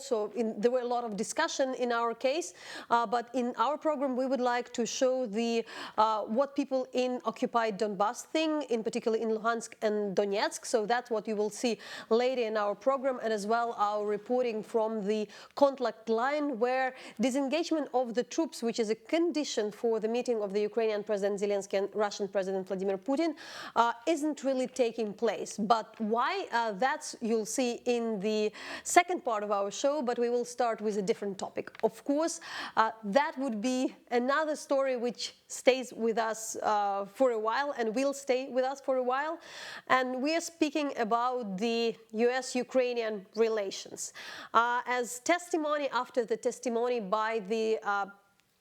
also, there were a lot of discussion in our case, but in our program we would like to show what people in occupied Donbas think, in particular in Luhansk and Donetsk. So that's what you will see later in our program, and as well our reporting from the contact line, where disengagement of the troops, which is a condition for the meeting of the Ukrainian President Zelensky and Russian President Vladimir Putin, isn't really taking place. But why? That's you'll see in the second part of our show, but we will start with a different topic. Of course, that would be another story which stays with us for a while and will stay with us for a while. And we are speaking about the US-Ukrainian relations. As testimony after the testimony by the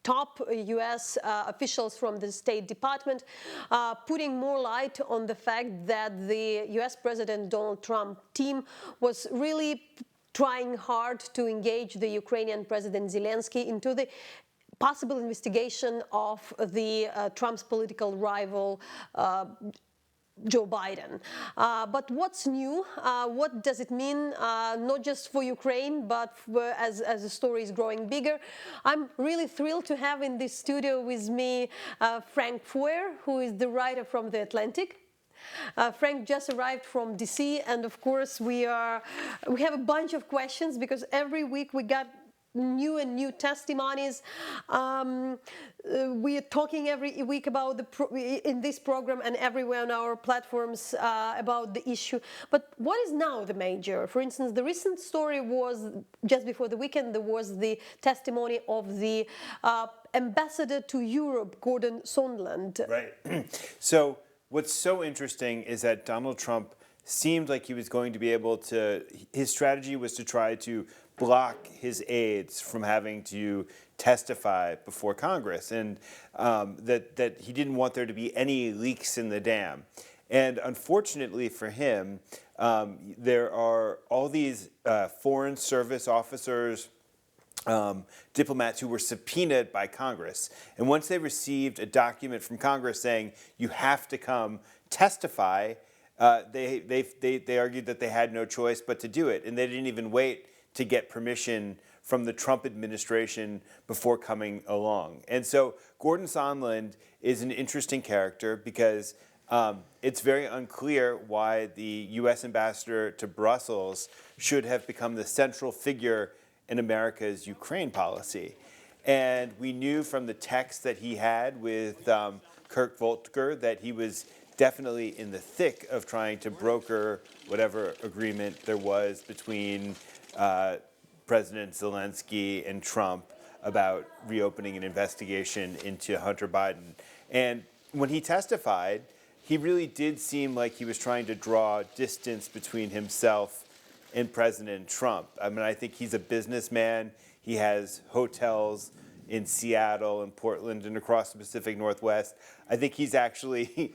top US officials from the State Department, putting more light on the fact that the US President Donald Trump team was really trying hard to engage the Ukrainian President Zelensky into the possible investigation of the Trump's political rival Joe Biden. But what's new? What does it mean, not just for Ukraine, but as the story is growing bigger? I'm really thrilled to have in this studio with me Frank Foer, who is the writer from The Atlantic. Frank just arrived from DC, and of course we have a bunch of questions because every week we got new and new testimonies. We are talking every week about in this program and everywhere on our platforms about the issue. But what is now the major? For instance, the recent story was just before the weekend. There was the testimony of the ambassador to Europe, Gordon Sondland. Right. So what's so interesting is that Donald Trump seemed like he was going to be able to. His strategy was to try to block his aides from having to testify before Congress, and that he didn't want there to be any leaks in the dam. And unfortunately for him, there are all these Foreign Service officers, diplomats who were subpoenaed by Congress. And once they received a document from Congress saying you have to come testify, they argued that they had no choice but to do it, and they didn't even wait to get permission from the Trump administration before coming along. And so Gordon Sondland is an interesting character because it's very unclear why the U.S. ambassador to Brussels should have become the central figure in America's Ukraine policy. And we knew from the text that he had with Kurt Volker that he was definitely in the thick of trying to broker whatever agreement there was between President Zelensky and Trump about reopening an investigation into Hunter Biden. And when he testified, he really did seem like he was trying to draw distance between himself and President Trump. I mean, I think he's a businessman. He has hotels in Seattle and Portland and across the Pacific Northwest. I think he's actually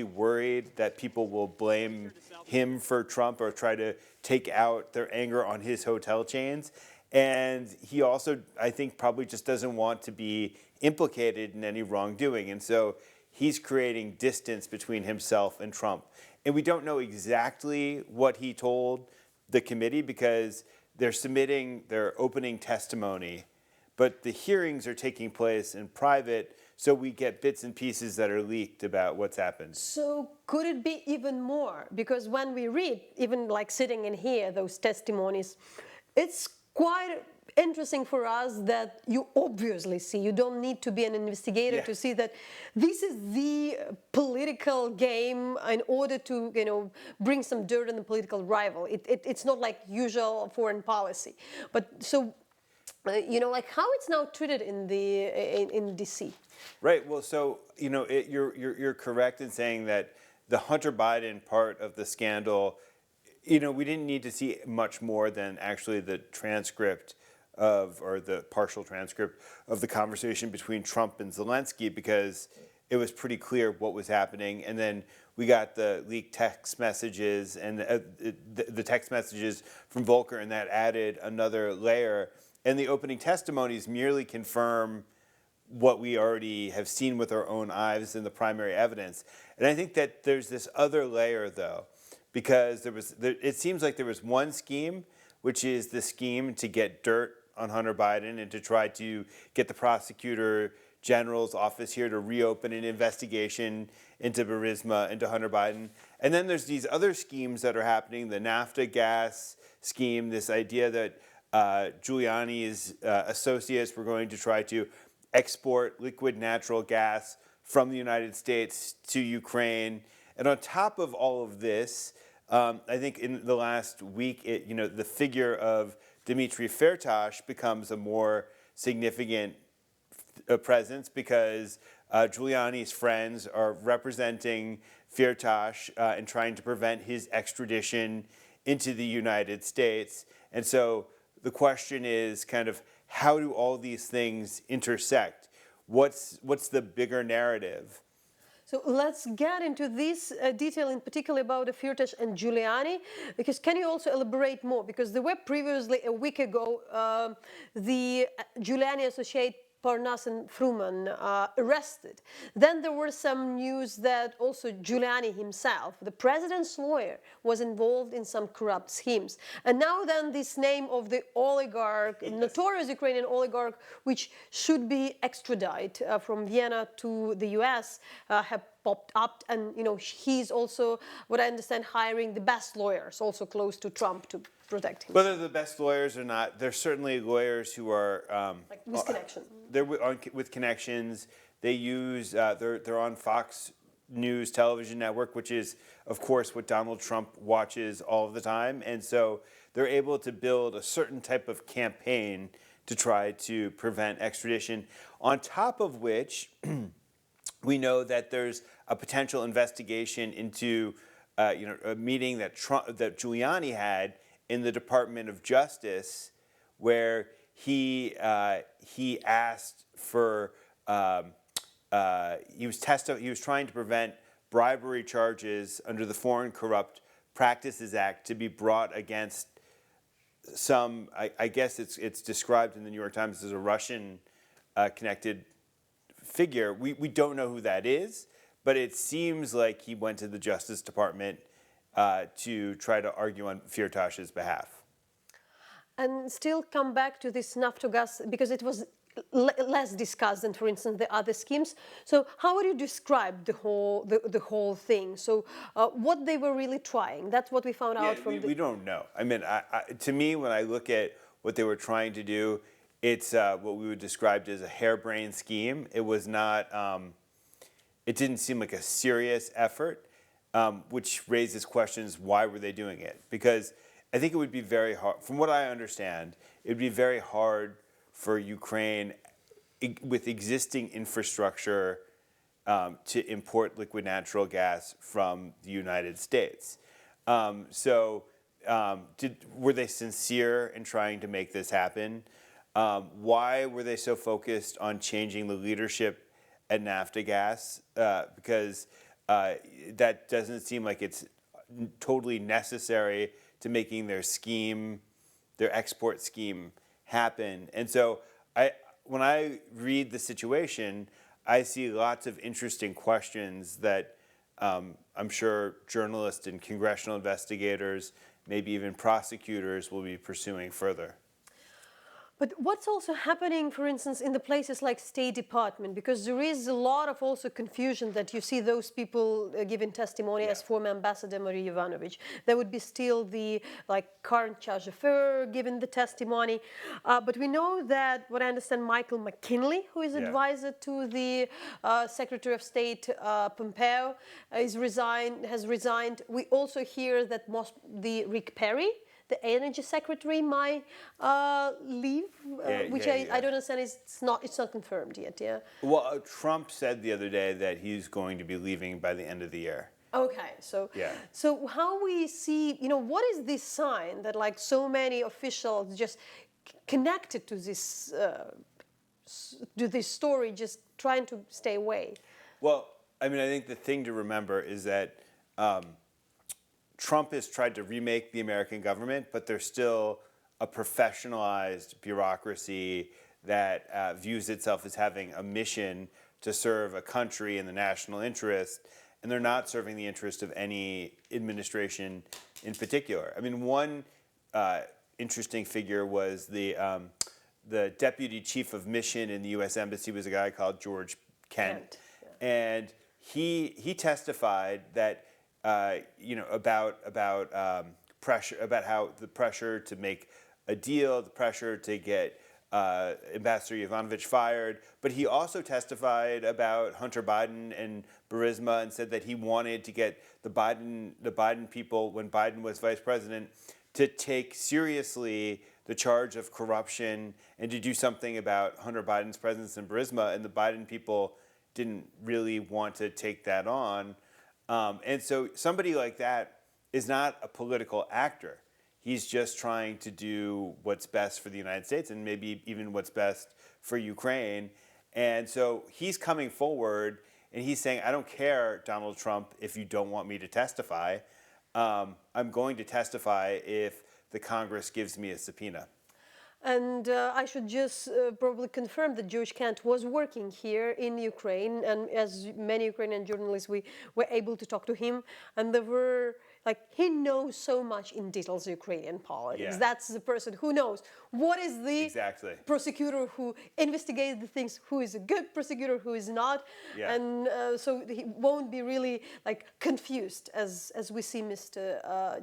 worried that people will blame him for Trump or try to take out their anger on his hotel chains. And he also, I think, probably just doesn't want to be implicated in any wrongdoing. And so he's creating distance between himself and Trump. And we don't know exactly what he told the committee because they're submitting their opening testimony, but the hearings are taking place in private, so we get bits and pieces that are leaked about what's happened. So could it be even more? Because when we read, even like sitting in here, those testimonies, it's quite interesting for us that you obviously see, you don't need to be an investigator to see that this is the political game in order to, bring some dirt on the political rival. It's not like usual foreign policy. But so, like how it's now treated in DC. Right. Well, so you're correct in saying that the Hunter Biden part of the scandal, we didn't need to see much more than actually the transcript or the partial transcript of the conversation between Trump and Zelensky because it was pretty clear what was happening. And then we got the leaked text messages and the text messages from Volker, and that added another layer. And the opening testimonies merely confirm what we already have seen with our own eyes in the primary evidence. And I think that there's this other layer, though, because it seems like there was one scheme which is the scheme to get dirt on Hunter Biden and to try to get the prosecutor general's office here to reopen an investigation into Burisma, into Hunter Biden. And then there's these other schemes that are happening, the NAFTA gas scheme, this idea that Giuliani's associates were going to try to export liquid natural gas from the United States to Ukraine. And on top of all of this, I think in the last week, the figure of Dmitry Firtash becomes a more significant presence because Giuliani's friends are representing Firtash and trying to prevent his extradition into the United States. And so the question is kind of how do all these things intersect? What's the bigger narrative? So let's get into this detail in particular about the Firtash and Giuliani, because can you also elaborate more? Because there were previously, a week ago, the Giuliani associate Parnas and Fruman arrested. Then there were some news that also Giuliani himself, the president's lawyer, was involved in some corrupt schemes. And now then this name of the oligarch, notorious Ukrainian oligarch, which should be extradited from Vienna to the US, have popped up. And he's also, what I understand, hiring the best lawyers, also close to Trump, to protect him. Whether the best lawyers or not, there's certainly lawyers who are like with connection. They're with connections. They use they're on Fox News television network, which is of course what Donald Trump watches all of the time, and so they're able to build a certain type of campaign to try to prevent extradition. On top of which, we know that there's a potential investigation into a meeting that Giuliani had in the Department of Justice, where he asked for he was trying to prevent bribery charges under the Foreign Corrupt Practices Act to be brought against some. I guess it's described in the New York Times as a Russian connected figure. We don't know who that is, but it seems like he went to the Justice Department to try to argue on Firtash's behalf. And still come back to this Naftogaz, because it was less discussed than, for instance, the other schemes. So how would you describe the whole thing? So what they were really trying? That's what we found out from we don't know. I mean, to me, when I look at what they were trying to do, it's what we would describe as a harebrained scheme. It was not. It didn't seem like a serious effort, which raises questions: why were they doing it? Because I think it would be very hard, from what I understand, it would be very hard for Ukraine with existing infrastructure to import liquid natural gas from the United States. Were they sincere in trying to make this happen? Why were they so focused on changing the leadership at Naftogaz? Because that doesn't seem like it's totally necessary to making their export scheme happen. And so when I read the situation, I see lots of interesting questions that I'm sure journalists and congressional investigators, maybe even prosecutors, will be pursuing further. But what's also happening, for instance, in the places like State Department? Because there is a lot of also confusion that you see those people giving testimony as former Ambassador Marie Yovanovitch. There would be still the current charge d'affaires giving the testimony. But we know that, what I understand, Michael McKinley, who is advisor to the Secretary of State Pompeo, has resigned. We also hear that the Rick Perry, the energy secretary, might leave, which I don't understand. It's not confirmed yet. Yeah. Well, Trump said the other day that he's going to be leaving by the end of the year. Okay, so how we see, what is this sign that so many officials just connected to this story, just trying to stay away? Well, I mean, I think the thing to remember is that Trump has tried to remake the American government, but there's still a professionalized bureaucracy that views itself as having a mission to serve a country in the national interest, and they're not serving the interest of any administration in particular. I mean, one interesting figure was the deputy chief of mission in the U.S. Embassy was a guy called George Kent. Yeah. And he testified that about pressure, about how the pressure to make a deal, the pressure to get Ambassador Yovanovitch fired, but he also testified about Hunter Biden and Burisma and said that he wanted to get the Biden people, when Biden was vice president, to take seriously the charge of corruption and to do something about Hunter Biden's presence in Burisma, and the Biden people didn't really want to take that on. And so somebody like that is not a political actor. He's just trying to do what's best for the United States and maybe even what's best for Ukraine. And so he's coming forward and he's saying, I don't care, Donald Trump, if you don't want me to testify. I'm going to testify if the Congress gives me a subpoena. And I should just probably confirm that George Kent was working here in Ukraine, and as many Ukrainian journalists, we were able to talk to him, and there were, like, he knows so much in details Ukrainian politics. Yeah. That's the person who knows what is the Exactly. prosecutor who investigates the things, who is a good prosecutor, who is not, Yeah. and so he won't be really like confused as we see Mr.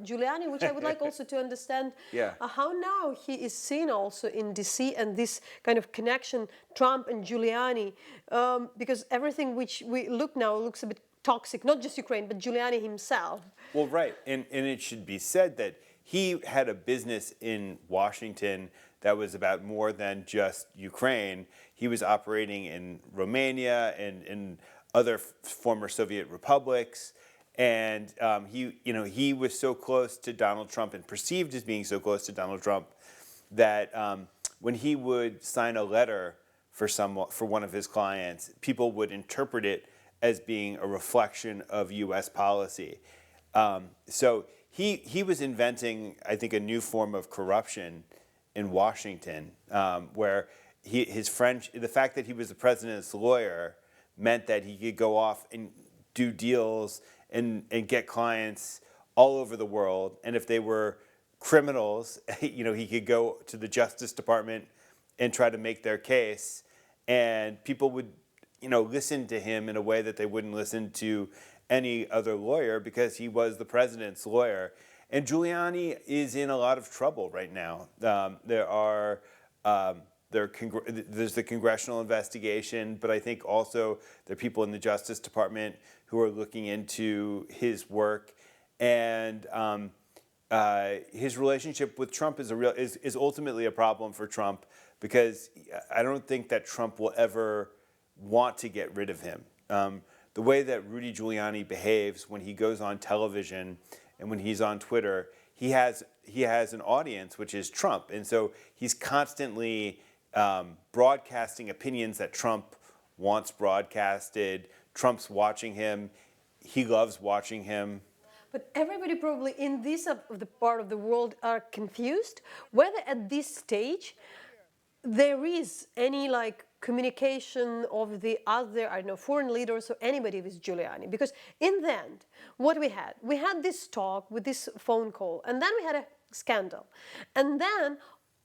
Giuliani, which I would like also to understand Yeah. how now he is seen also in DC, and this kind of connection, Trump and Giuliani, because everything which we look now looks a bit toxic, not just Ukraine, but Giuliani himself. Well, right. And it should be said that he had a business in Washington that was about more than just Ukraine. He was operating in Romania and in other former Soviet republics. And he was so close to Donald Trump and perceived as being so close to Donald Trump that when he would sign a letter for one of his clients, people would interpret it as being a reflection of U.S. policy. So he was inventing, I think, a new form of corruption in Washington, where the fact that he was the president's lawyer meant that he could go off and do deals and get clients all over the world. And if they were criminals, he could go to the Justice Department and try to make their case, and people would listen to him in a way that they wouldn't listen to any other lawyer because he was the president's lawyer. And Giuliani is in a lot of trouble right now. There's the congressional investigation, but I think also there are people in the Justice Department who are looking into his work. And his relationship with Trump is ultimately a problem for Trump, because I don't think that Trump will ever want to get rid of him. The way that Rudy Giuliani behaves when he goes on television and when he's on Twitter, he has an audience, which is Trump. And so he's constantly broadcasting opinions that Trump wants broadcasted. Trump's watching him. He loves watching him. But everybody probably in this part of the world are confused whether at this stage there is any communication of the other, I don't know, foreign leaders or anybody with Giuliani. Because in the end, what we had this talk with this phone call, and then we had a scandal. And then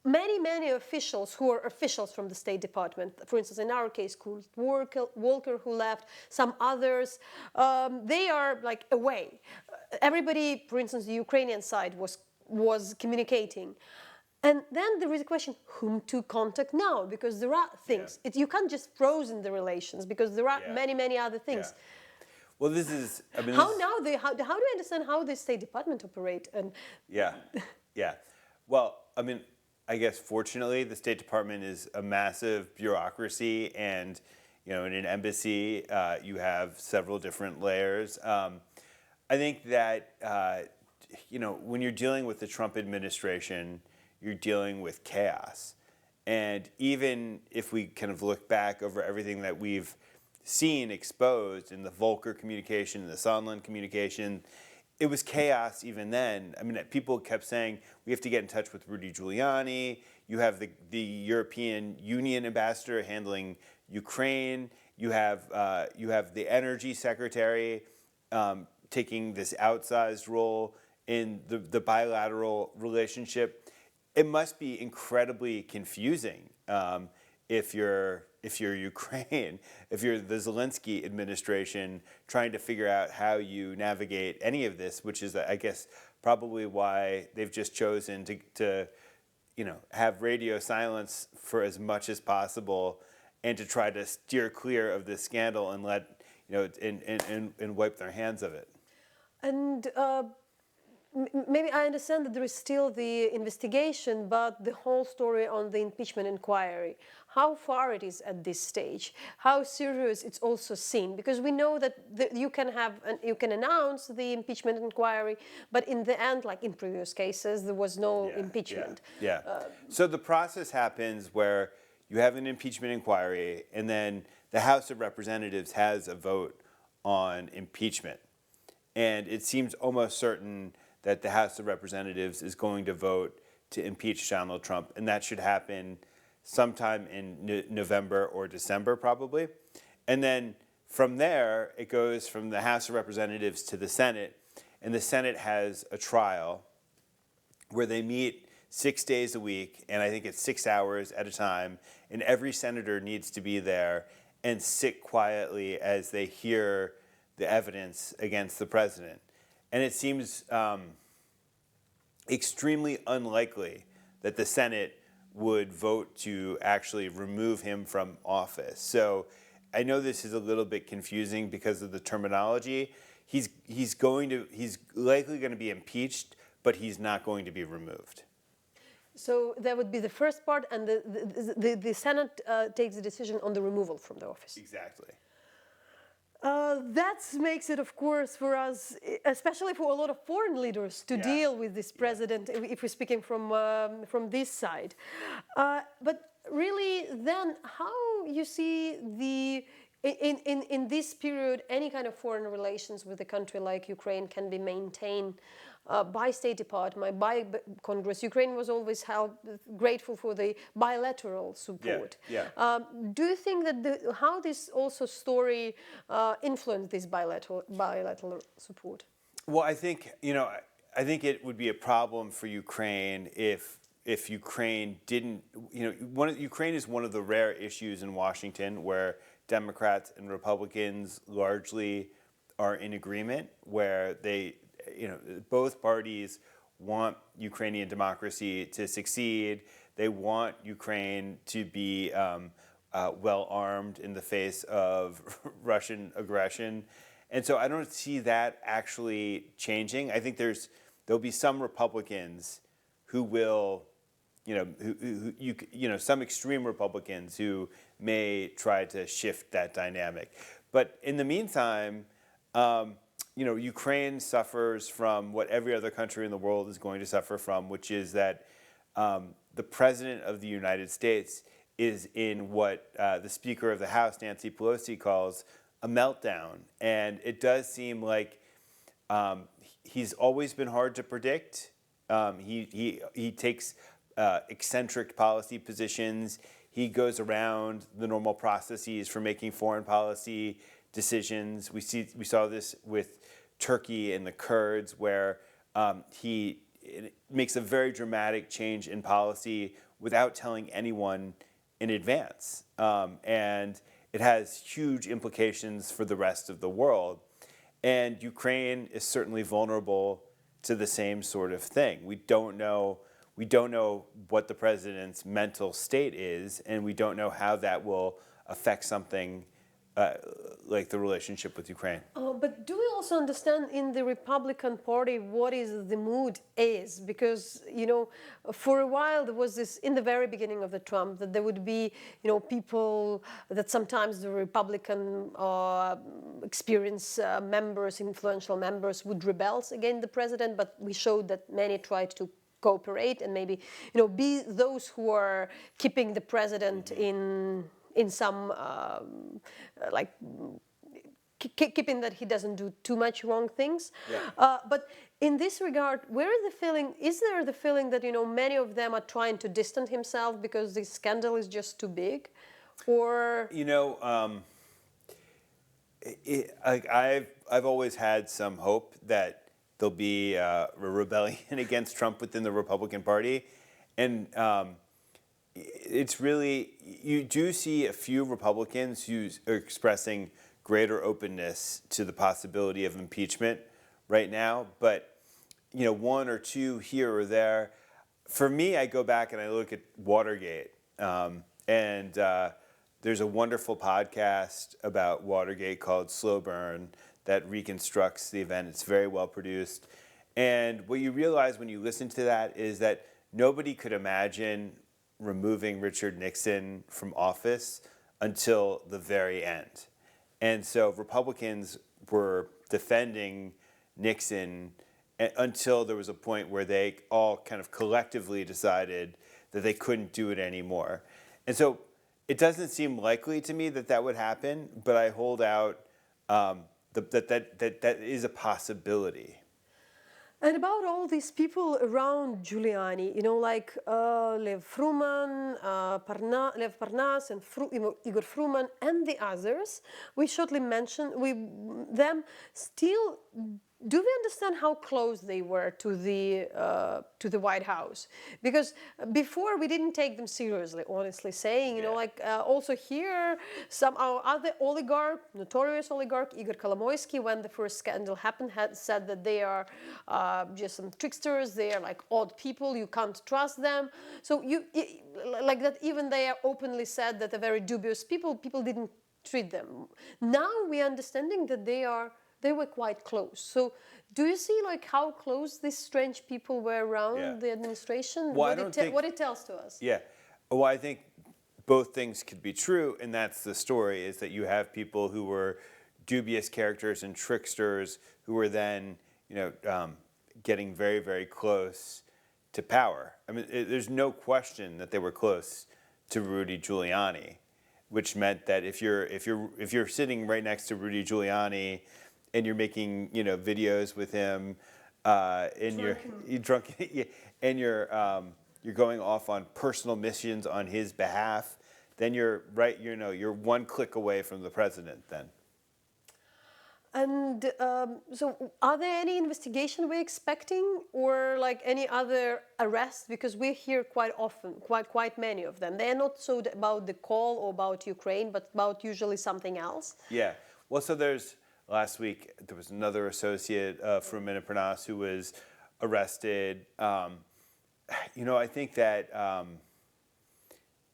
many officials who are officials from the State Department, for instance, in our case, Kurt Volker, who left, some others, they are away. Everybody, for instance, the Ukrainian side was communicating. And then there is a question, whom to contact now? Because there are things. Yeah. You can't just frozen the relations, because there are many other things. Yeah. Well, this is... how do you understand how the State Department operate? And Yeah. Well, I guess fortunately the State Department is a massive bureaucracy, and in an embassy you have several different layers. I think that when you're dealing with the Trump administration, you're dealing with chaos. And even if we kind of look back over everything that we've seen exposed in the Volker communication, in the Sondland communication, it was chaos even then. People kept saying, we have to get in touch with Rudy Giuliani. You have the European Union ambassador handling Ukraine. You have the energy secretary taking this outsized role in the bilateral relationship. it must be incredibly confusing if you're Ukraine, if you're the Zelensky administration trying to figure out how you navigate any of this, which is, I guess, probably why they've just chosen to have radio silence for as much as possible, and to try to steer clear of this scandal and let and wipe their hands of it. And maybe I understand that there is still the investigation, but the whole story on the impeachment inquiry, how far it is at this stage, how serious it's also seen, because we know that you can announce the impeachment inquiry, but in the end, like in previous cases, there was no impeachment. So the process happens where you have an impeachment inquiry, and then the House of Representatives has a vote on impeachment, and it seems almost certain that the House of Representatives is going to vote to impeach Donald Trump, and that should happen sometime in November or December, probably. And then from there, it goes from the House of Representatives to the Senate, and the Senate has a trial where they meet 6 days a week, and I think it's 6 hours at a time, and every senator needs to be there and sit quietly as they hear the evidence against the president. And it seems extremely unlikely that the Senate would vote to actually remove him from office. So I know this is a little bit confusing because of the terminology. He's likely going to be impeached, but he's not going to be removed. So that would be the first part, and the Senate takes the decision on the removal from the office. Exactly. That makes it, of course, for us, especially for a lot of foreign leaders, to deal with this president, if we're speaking from this side. But really, then, how you see in this period, any kind of foreign relations with a country like Ukraine can be maintained by State Department, by Congress. Ukraine was always grateful for the bilateral support. Do you think that how this also story influenced this bilateral support? Well, I think it would be a problem for Ukraine if Ukraine didn't. Ukraine is one of the rare issues in Washington where Democrats and Republicans largely are in agreement, where both parties want Ukrainian democracy to succeed. They want Ukraine to be well armed in the face of Russian aggression. And so I don't see that actually changing. I think there'll be some Republicans who will, some extreme Republicans who may try to shift that dynamic. But in the meantime, Ukraine suffers from what every other country in the world is going to suffer from, which is that the President of the United States is in what the Speaker of the House, Nancy Pelosi, calls a meltdown. And it does seem like he's always been hard to predict. He takes eccentric policy positions. He goes around the normal processes for making foreign policy decisions. We saw this with Turkey and the Kurds, where he makes a very dramatic change in policy without telling anyone in advance. And it has huge implications for the rest of the world. And Ukraine is certainly vulnerable to the same sort of thing. We don't know what the president's mental state is, and we don't know how that will affect something like the relationship with Ukraine. But do we also understand in the Republican Party what is the mood is? Because, for a while there was this, in the very beginning of the Trump, that there would be, people that sometimes the Republican experience members, influential members would rebel against the president, but we showed that many tried to cooperate and maybe, be those who are keeping the president in some, keeping that he doesn't do too much wrong things. But in this regard, is there the feeling that, many of them are trying to distance himself because the scandal is just too big? Or... I've always had some hope that there'll be a rebellion against Trump within the Republican Party. And it's really, you do see a few Republicans who are expressing greater openness to the possibility of impeachment right now, but one or two here or there. For me, I go back and I look at Watergate, and there's a wonderful podcast about Watergate called Slow Burn that reconstructs the event. It's very well produced. And what you realize when you listen to that is that nobody could imagine removing Richard Nixon from office until the very end. And so Republicans were defending Nixon until there was a point where they all kind of collectively decided that they couldn't do it anymore. And so it doesn't seem likely to me that that would happen, but I hold out that is a possibility. And about all these people around Giuliani, like Lev Fruman, Lev Parnas, and Igor Fruman, and the others, we shortly mentioned them still. Do we understand how close they were to the White House? Because before we didn't take them seriously, honestly saying, also here, some other oligarch, notorious oligarch, Igor Kolomoisky, when the first scandal happened, had said that they are just some tricksters, they are like odd people, you can't trust them. So like that, even they are openly said that they're very dubious people didn't treat them. Now we are understanding that they were quite close. So do you see like how close these strange people were around the administration? Well, what it tells to us? Yeah. Well, I think both things could be true, and that's the story, is that you have people who were dubious characters and tricksters who were then, getting very, very close to power. I mean, there's no question that they were close to Rudy Giuliani, which meant that if you're sitting right next to Rudy Giuliani and you're making videos with him, and you're drunk, and you're going off on personal missions on his behalf, then you're right. You're one click away from the president. Then. And so, are there any investigation we're expecting, or like any other arrests? Because we hear quite often, quite many of them. They're not so about the call or about Ukraine, but about usually something else. Yeah. Well, so last week there was another associate from Parnas who was arrested. I think that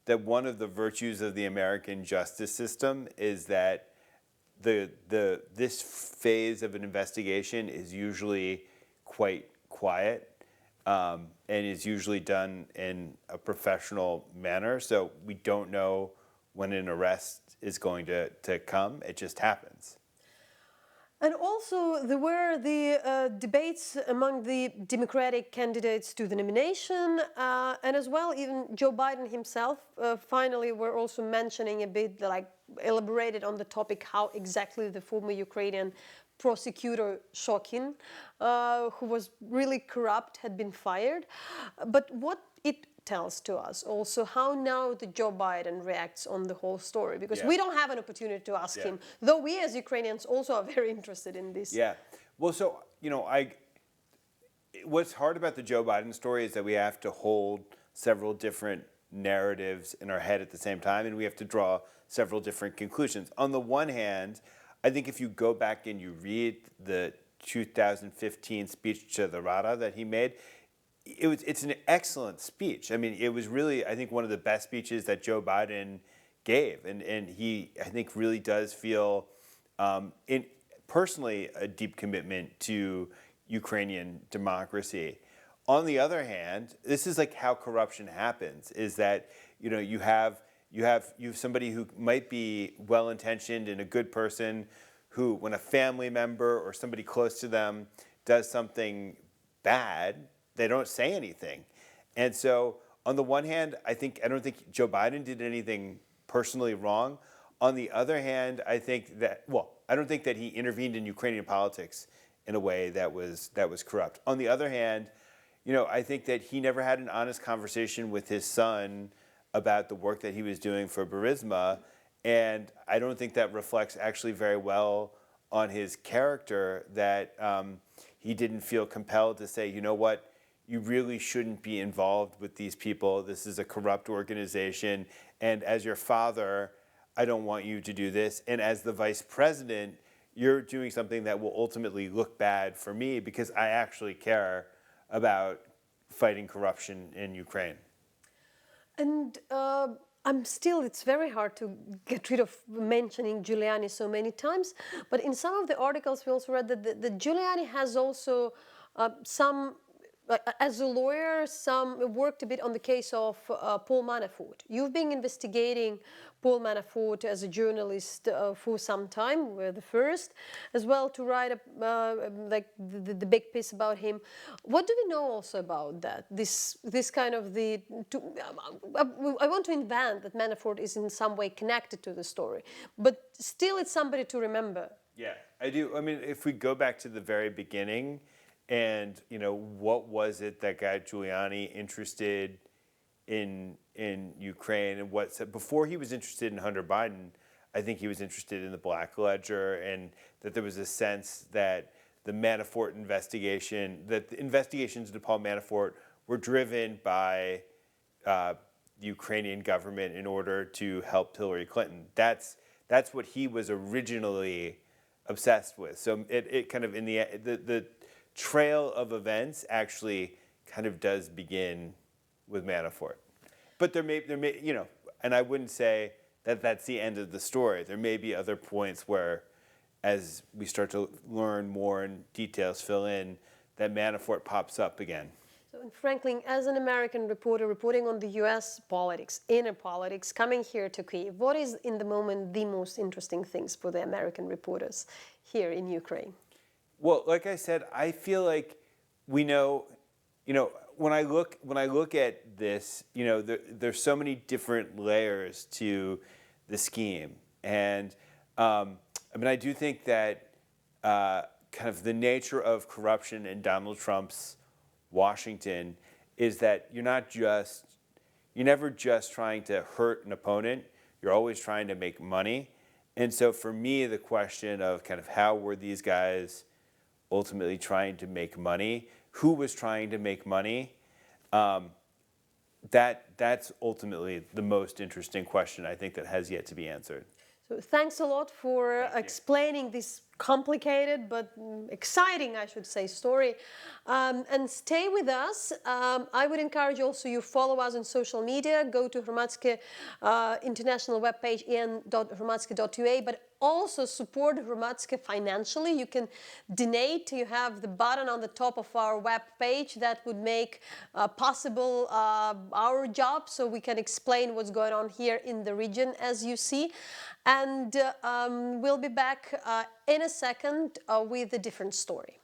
that one of the virtues of the American justice system is that this phase of an investigation is usually quite quiet, and is usually done in a professional manner. So we don't know when an arrest is going to come. It just happens. And also, there were the debates among the Democratic candidates to the nomination, and as well, even Joe Biden himself. Finally, we're also mentioning a bit, like, elaborated on the topic how exactly the former Ukrainian prosecutor Shokin, who was really corrupt, had been fired. But what it tells to us also how now the Joe Biden reacts on the whole story, because we don't have an opportunity to ask him, though we as Ukrainians also are very interested in this. Yeah. Well, so, what's hard about the Joe Biden story is that we have to hold several different narratives in our head at the same time, and we have to draw several different conclusions. On the one hand, I think if you go back and you read the 2015 speech to the Rada that he made, it's an excellent speech. I mean, it was really, I think, one of the best speeches that Joe Biden gave. And he, I think, really does feel, personally, a deep commitment to Ukrainian democracy. On the other hand, this is like how corruption happens, is that, you have somebody who might be well-intentioned and a good person who, when a family member or somebody close to them does something bad, they don't say anything. And so on the one hand, I don't think Joe Biden did anything personally wrong. On the other hand, I don't think that he intervened in Ukrainian politics in a way that was corrupt. On the other hand, I think that he never had an honest conversation with his son about the work that he was doing for Burisma, and I don't think that reflects actually very well on his character, that he didn't feel compelled to say, you know what, you really shouldn't be involved with these people. This is a corrupt organization. And as your father, I don't want you to do this. And as the vice president, you're doing something that will ultimately look bad for me because I actually care about fighting corruption in Ukraine. And it's very hard to get rid of mentioning Giuliani so many times. But in some of the articles, we also read that the Giuliani has also as a lawyer, worked a bit on the case of Paul Manafort. You've been investigating Paul Manafort as a journalist for some time. We're the first, as well, to write the big piece about him. What do we know also about that? This kind of I want to invent that Manafort is in some way connected to the story, but still, it's somebody to remember. Yeah, I do. I mean, if we go back to the very beginning. And, what was it that got Giuliani interested in Ukraine? And before he was interested in Hunter Biden, I think he was interested in the Black Ledger, and that there was a sense that the Manafort investigation, that the investigations into Paul Manafort were driven by the Ukrainian government in order to help Hillary Clinton. That's what he was originally obsessed with. So it kind of, in the trail of events actually kind of does begin with Manafort. But there may, and I wouldn't say that that's the end of the story. There may be other points where, as we start to learn more and details fill in, that Manafort pops up again. So, Franklin, as an American reporter reporting on the U.S. politics, inner politics, coming here to Kyiv, what is, in the moment, the most interesting things for the American reporters here in Ukraine? Well, like I said, I feel like we know, when I look at this, there's so many different layers to the scheme. And I do think that kind of the nature of corruption in Donald Trump's Washington is that you're never just trying to hurt an opponent, you're always trying to make money. And so for me, the question of kind of how were these guys ultimately trying to make money, who was trying to make money, that's ultimately the most interesting question, I think, that has yet to be answered. So thanks a lot for explaining this complicated but exciting, I should say, story. And stay with us. I would encourage also you follow us on social media. Go to Hromadske international webpage, en.hromadske.ua, but also support Hromadske financially. You can donate. You have the button on the top of our web page that would make possible our job, so we can explain what's going on here in the region, as you see. And we'll be back in a second with a different story.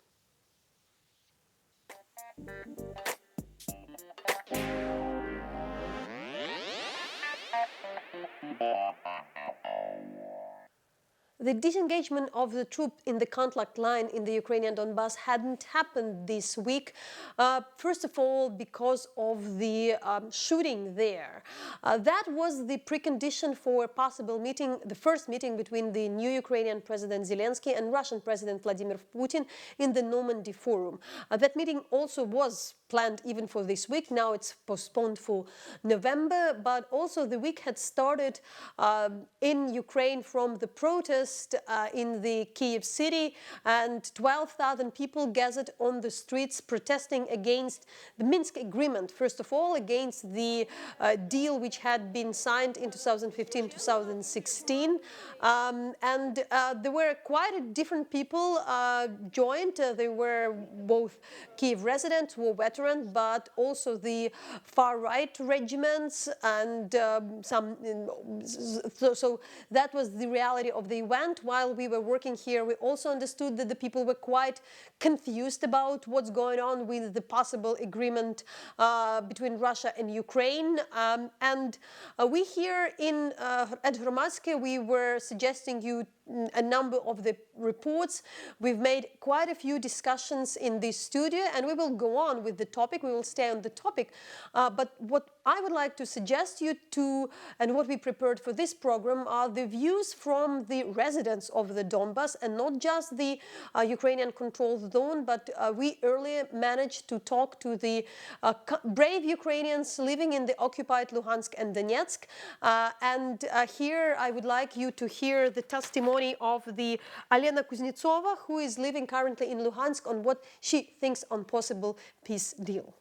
The disengagement of the troops in the conflict line in the Ukrainian Donbas hadn't happened this week. First of all, because of the shooting there. That was the precondition for a possible meeting, the first meeting between the new Ukrainian President Zelensky and Russian President Vladimir Putin in the Normandy Forum. That meeting also was planned even for this week. Now it's postponed for November, but also the week had started in Ukraine from the protest in the Kyiv city, and 12,000 people gathered on the streets protesting against the Minsk agreement. First of all, against the deal which had been signed in 2015-2016, and there were quite different people joined. They were both Kyiv residents, war veterans, but also the far-right regiments, and so that was the reality of the event. While we were working here, we also understood that the people were quite confused about what's going on with the possible agreement between Russia and Ukraine. And we here at Hromadske, we were suggesting you a number of the reports. We've made quite a few discussions in this studio, and we will go on with the topic. We will stay on the topic. But what I would like to suggest you to, and what we prepared for this program, are the views from the residents residents of the Donbas, and not just the Ukrainian-controlled zone, but we earlier managed to talk to the brave Ukrainians living in the occupied Luhansk and Donetsk. Here I would like you to hear the testimony of the Alena Kuznetsova, who is living currently in Luhansk, on what she thinks on possible peace deal.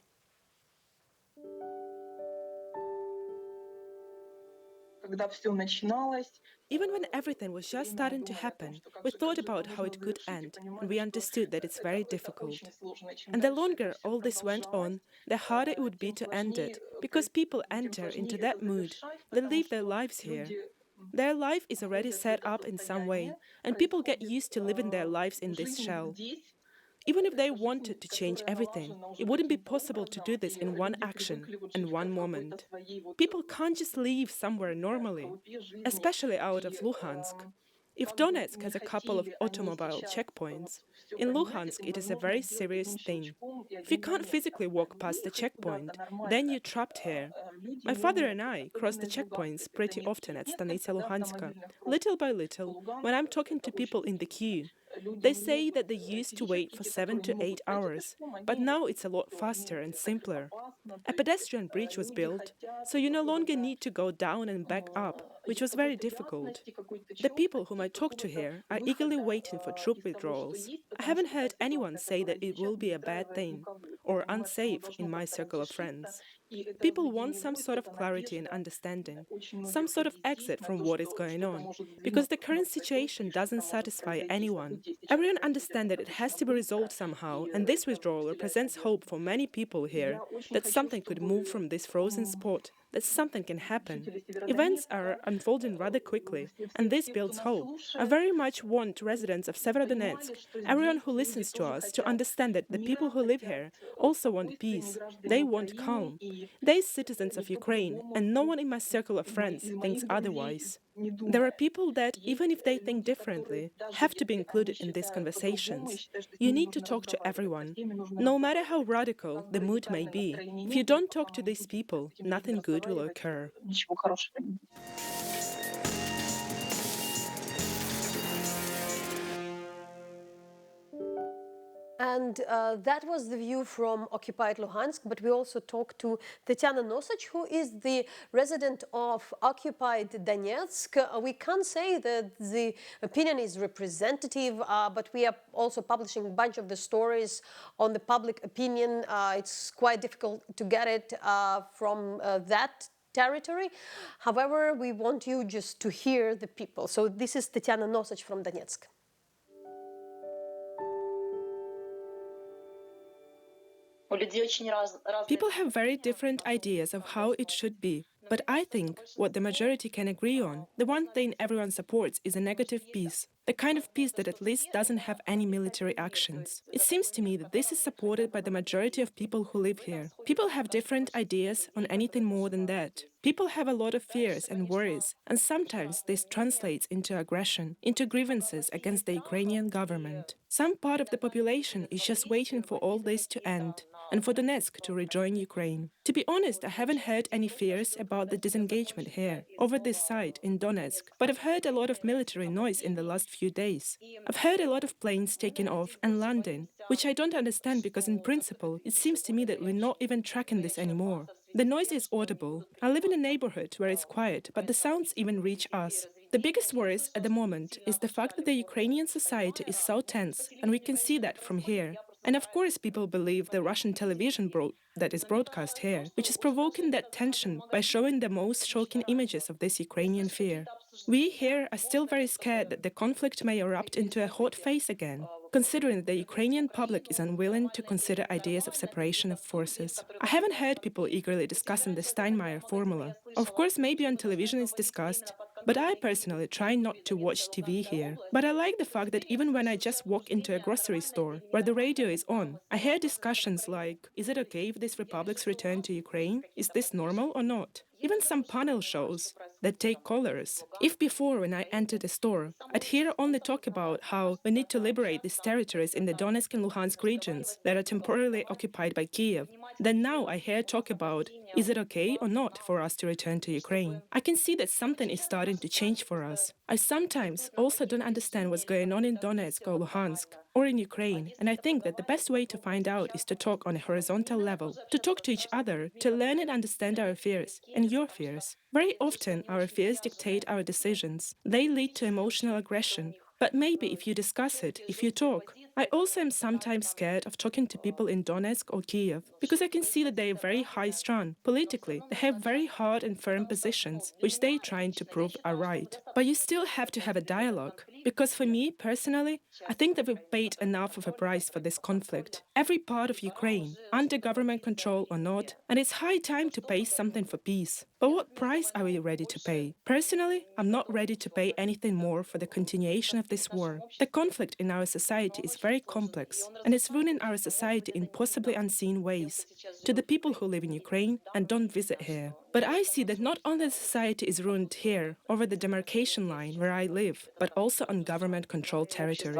Even when everything was just starting to happen, we thought about how it could end, and we understood that it's very difficult. And the longer all this went on, the harder it would be to end it, because people enter into that mood. They live their lives here. Their life is already set up in some way, and people get used to living their lives in this shell. Even if they wanted to change everything, it wouldn't be possible to do this in one action and one moment. People can't just leave somewhere normally, especially out of Luhansk. If Donetsk has a couple of automobile checkpoints, in Luhansk it is a very serious thing. If you can't physically walk past the checkpoint, then you're trapped here. My father and I cross the checkpoints pretty often at Stanitsa Luhanska. Little by little, when I'm talking to people in the queue, they say that they used to wait for 7 to 8 hours, but now it's a lot faster and simpler. A pedestrian bridge was built, so you no longer need to go down and back up, which was very difficult. The people whom I talk to here are eagerly waiting for troop withdrawals. I haven't heard anyone say that it will be a bad thing or unsafe in my circle of friends. People want some sort of clarity and understanding, some sort of exit from what is going on, because the current situation doesn't satisfy anyone. Everyone understands that it has to be resolved somehow, and this withdrawal represents hope for many people here, that something could move from this frozen spot, that something can happen. Events are unfolding rather quickly, and this builds hope. I very much want residents of Severodonetsk, everyone who listens to us, to understand that the people who live here also want peace. They want calm. They're citizens of Ukraine, and no one in my circle of friends thinks otherwise. There are people that, even if they think differently, have to be included in these conversations. You need to talk to everyone, no matter how radical the mood may be. If you don't talk to these people, nothing good will occur. And that was the view from occupied Luhansk, but we also talked to Tatiana Nosach, who is the resident of occupied Donetsk. We can't say that the opinion is representative, but we are also publishing a bunch of the stories on the public opinion. It's quite difficult to get it from that territory. However, we want you just to hear the people. So this is Tatiana Nosach from Donetsk. People have very different ideas of how it should be. But I think what the majority can agree on, the one thing everyone supports, is a negative peace. The kind of peace that at least doesn't have any military actions. It seems to me that this is supported by the majority of people who live here. People have different ideas on anything more than that. People have a lot of fears and worries, and sometimes this translates into aggression, into grievances against the Ukrainian government. Some part of the population is just waiting for all this to end, and for Donetsk to rejoin Ukraine. To be honest, I haven't heard any fears about the disengagement here, over this site in Donetsk, but I've heard a lot of military noise in the last few days. I've heard a lot of planes taking off and landing, which I don't understand because in principle, it seems to me that we're not even tracking this anymore. The noise is audible. I live in a neighborhood where it's quiet, but the sounds even reach us. The biggest worries at the moment is the fact that the Ukrainian society is so tense, and we can see that from here. And of course, people believe the Russian television that is broadcast here, which is provoking that tension by showing the most shocking images of this Ukrainian fear. We here are still very scared that the conflict may erupt into a hot phase again, considering that the Ukrainian public is unwilling to consider ideas of separation of forces. I haven't heard people eagerly discussing the Steinmeier formula. Of course, maybe on television it's discussed, but I personally try not to watch TV here. But I like the fact that even when I just walk into a grocery store where the radio is on, I hear discussions like, is it okay if this republic's return to Ukraine? Is this normal or not? Even some panel shows that take callers. If before, when I entered a store, I'd hear only talk about how we need to liberate these territories in the Donetsk and Luhansk regions that are temporarily occupied by Kiev, Then now I hear talk about, is it okay or not for us to return to Ukraine? I can see that something is starting to change for us. I sometimes also don't understand what's going on in Donetsk or Luhansk or in Ukraine, and I think that the best way to find out is to talk on a horizontal level, to talk to each other, to learn and understand our fears and your fears. Very often, our fears dictate our decisions. They lead to emotional aggression. But maybe if you discuss it, if you talk. I also am sometimes scared of talking to people in Donetsk or Kiev, because I can see that they are very high-strung. Politically, they have very hard and firm positions, which they are trying to prove are right. But you still have to have a dialogue, because for me, personally, I think that we've paid enough of a price for this conflict. Every part of Ukraine, under government control or not, and it's high time to pay something for peace. But what price are we ready to pay? Personally, I'm not ready to pay anything more for the continuation of this war. The conflict in our society is very complex, and it's ruining our society in possibly unseen ways. To the people who live in Ukraine and don't visit here. But I see that not only the society is ruined here, over the demarcation line where I live, but also on government-controlled territory.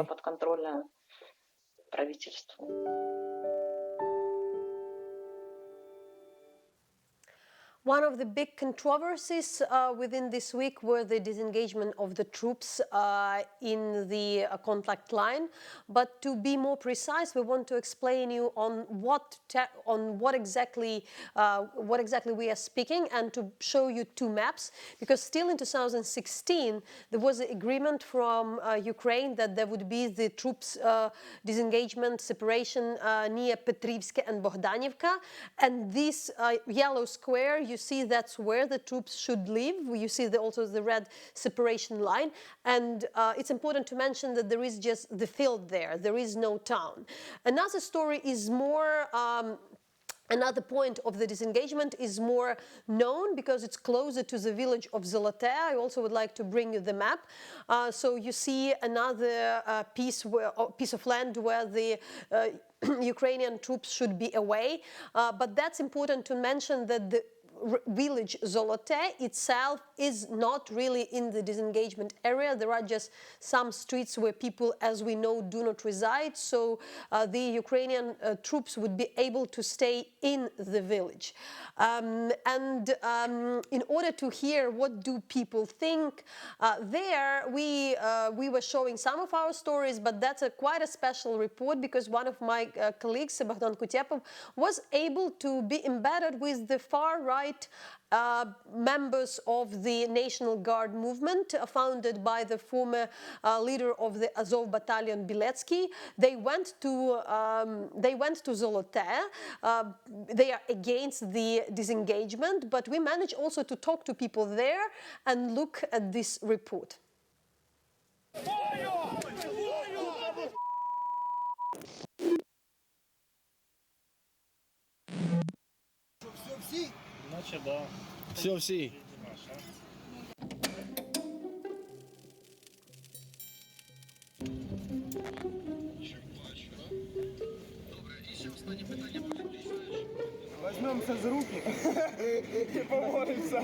One of the big controversies within this week were the disengagement of the troops in the contact line. But to be more precise, we want to explain you on what exactly we are speaking, and to show you two maps. Because still in 2016 there was an agreement from Ukraine that there would be the troops disengagement separation near Petrivske and Bogdanivka, and this yellow square, you see that's where the troops should live. You see also the red separation line, and it's important to mention that there is just the field there. There is no town. Another story is more another point of the disengagement is more known because it's closer to the village of Zolote. I also would like to bring you the map. So you see another piece of land where the Ukrainian troops should be away. But that's important to mention that the village Zolote itself is not really in the disengagement area. There are just some streets where people, as we know, do not reside. So the Ukrainian troops would be able to stay in the village. In order to hear what do people think, there we were showing some of our stories, but that's quite a special report because one of my colleagues, Bogdan Kutepov, was able to be embedded with the far-right members of the National Guard movement, founded by the former leader of the Azov battalion, Biletsky. They went to Zolote. They are against the disengagement, but we managed also to talk to people there and look at this report. Все. Возьмемся за руки и помолимся.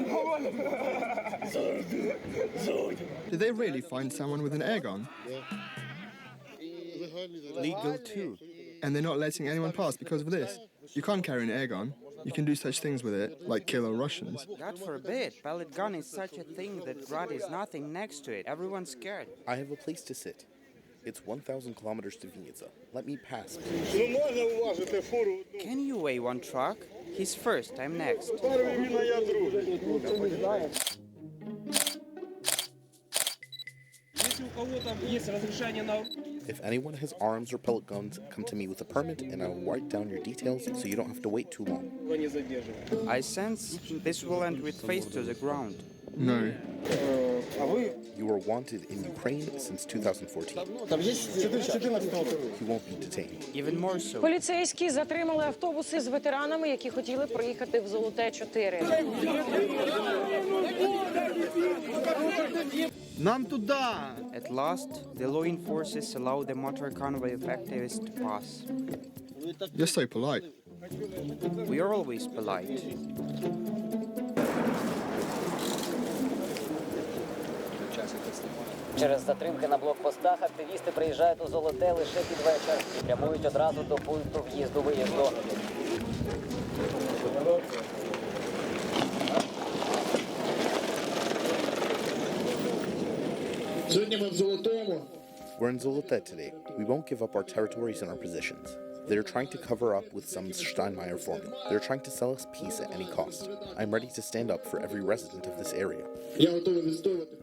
Did they really find someone with an air gun? Legal too. And they're not letting anyone pass because of this? You can't carry an air gun. You can do such things with it, like kill all Russians. God forbid. Pellet gun is such a thing that Grad is nothing next to it. Everyone's scared. I have a place to sit. It's 1,000 kilometers to Vinnytsia. Let me pass. Can you weigh one truck? He's first, I'm next. If anyone has arms or pellet guns, come to me with a permit and I will write down your details so you don't have to wait too long. I sense this will end with face to the ground. No. You were wanted in Ukraine since 2014. You won't be detained. Even more so. Поліцейські затримали автобуси з ветеранами, які хотіли проїхати в Золоте-4. Нам туда! At last, the law enforcers allow the motor convoy of activists to pass. You're so polite. We are always polite. Через затримки на блокпостах активісти приїжджають у Золоте лише під вечір і прямують одразу до пункту в'їзду-виїзду. We're in Zolote today. We won't give up our territories and our positions. They're trying to cover up with some Steinmeier formula. They're trying to sell us peace at any cost. I'm ready to stand up for every resident of this area.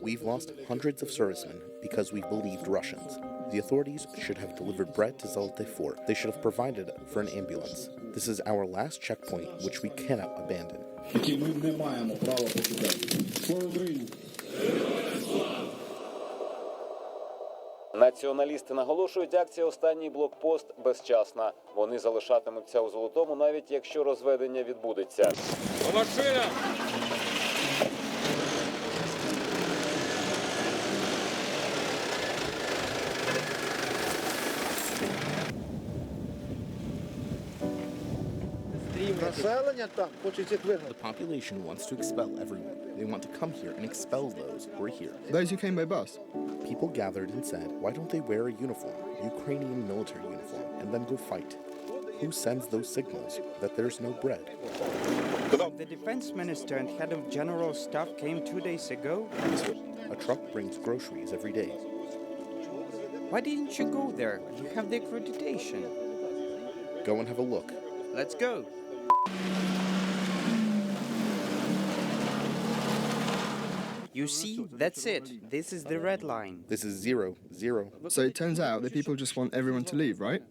We've lost hundreds of servicemen because we've believed Russians. The authorities should have delivered bread to Zolote 4. They should have provided for an ambulance. This is our last checkpoint, which we cannot abandon. Націоналісти наголошують, акція «Останній блокпост» безчасна. Вони залишатимуться у Золотому, навіть якщо розведення відбудеться. Машина! The population wants to expel everyone. They want to come here and expel those who are here. Those who came by bus? People gathered and said, why don't they wear a uniform, Ukrainian military uniform, and then go fight? Who sends those signals that there's no bread? The defense minister and head of general staff came 2 days ago. A truck brings groceries every day. Why didn't you go there? You have the accreditation. Go and have a look. Let's go. You see, that's it. This is the red line. This is 0, 0. So it turns out that people just want everyone to leave, right?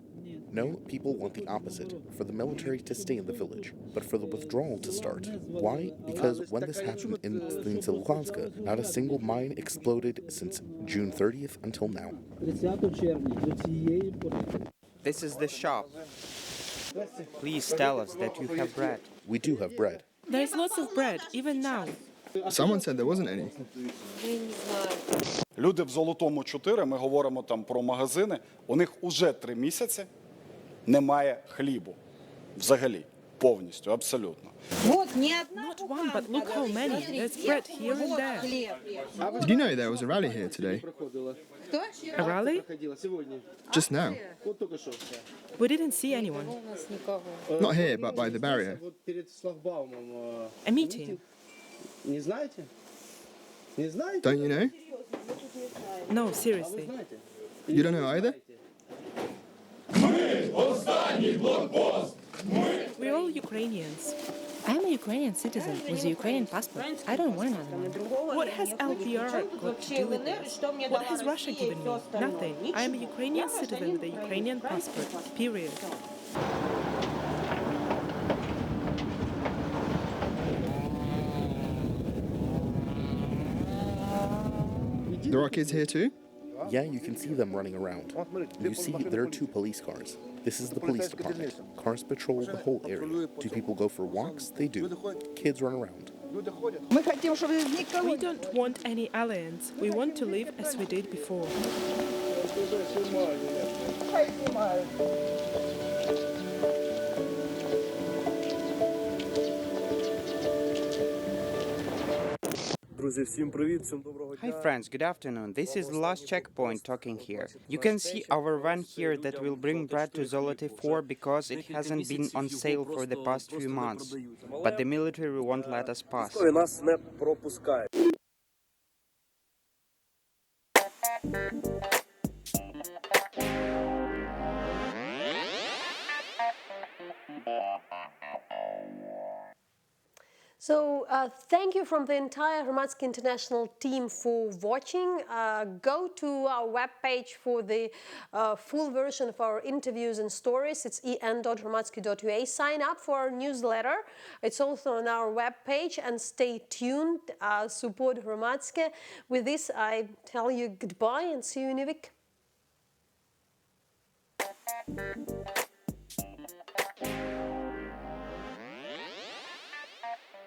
No, people want the opposite, for the military to stay in the village, but for the withdrawal to start. Why? Because when this happened in Hromadske, not a single mine exploded since June 30th until now. This is the shop. Please tell us that you have bread. We do have bread. There's lots of bread, even now. Someone said there wasn't any. Люди в Золотому 4, ми говоримо там про магазини, у них уже 3 місяці немає хлібу. Взагалі, повністю, абсолютно. Not one, but look how many. There's bread here and there. Did you know there was a rally here today? A rally? Just now. We didn't see anyone. Not here, but by the barrier. A meeting. Don't you know? No, seriously. You don't know either? We're all Ukrainians. I'm a Ukrainian citizen with a Ukrainian passport. I don't want another one. What has LPR got to do with this? What has Russia given me? Nothing. I am a Ukrainian citizen with a Ukrainian passport. Period. There are kids here too? Yeah, you can see them running around. You see, there are 2 police cars. This is the police department. Cars patrol the whole area. Do people go for walks? They do. Kids run around. We don't want any alliance. We want to live as we did before. Hi friends, good afternoon. This is the last checkpoint talking here. You can see our van here that will bring bread to Zolote 4 because it hasn't been on sale for the past few months. But the military won't let us pass. So thank you from the entire Hromadske International team for watching. Go to our webpage for the full version of our interviews and stories. It's en.hromadske.ua. Sign up for our newsletter. It's also on our webpage. And stay tuned. Support Hromadske. With this, I tell you goodbye and see you in a week.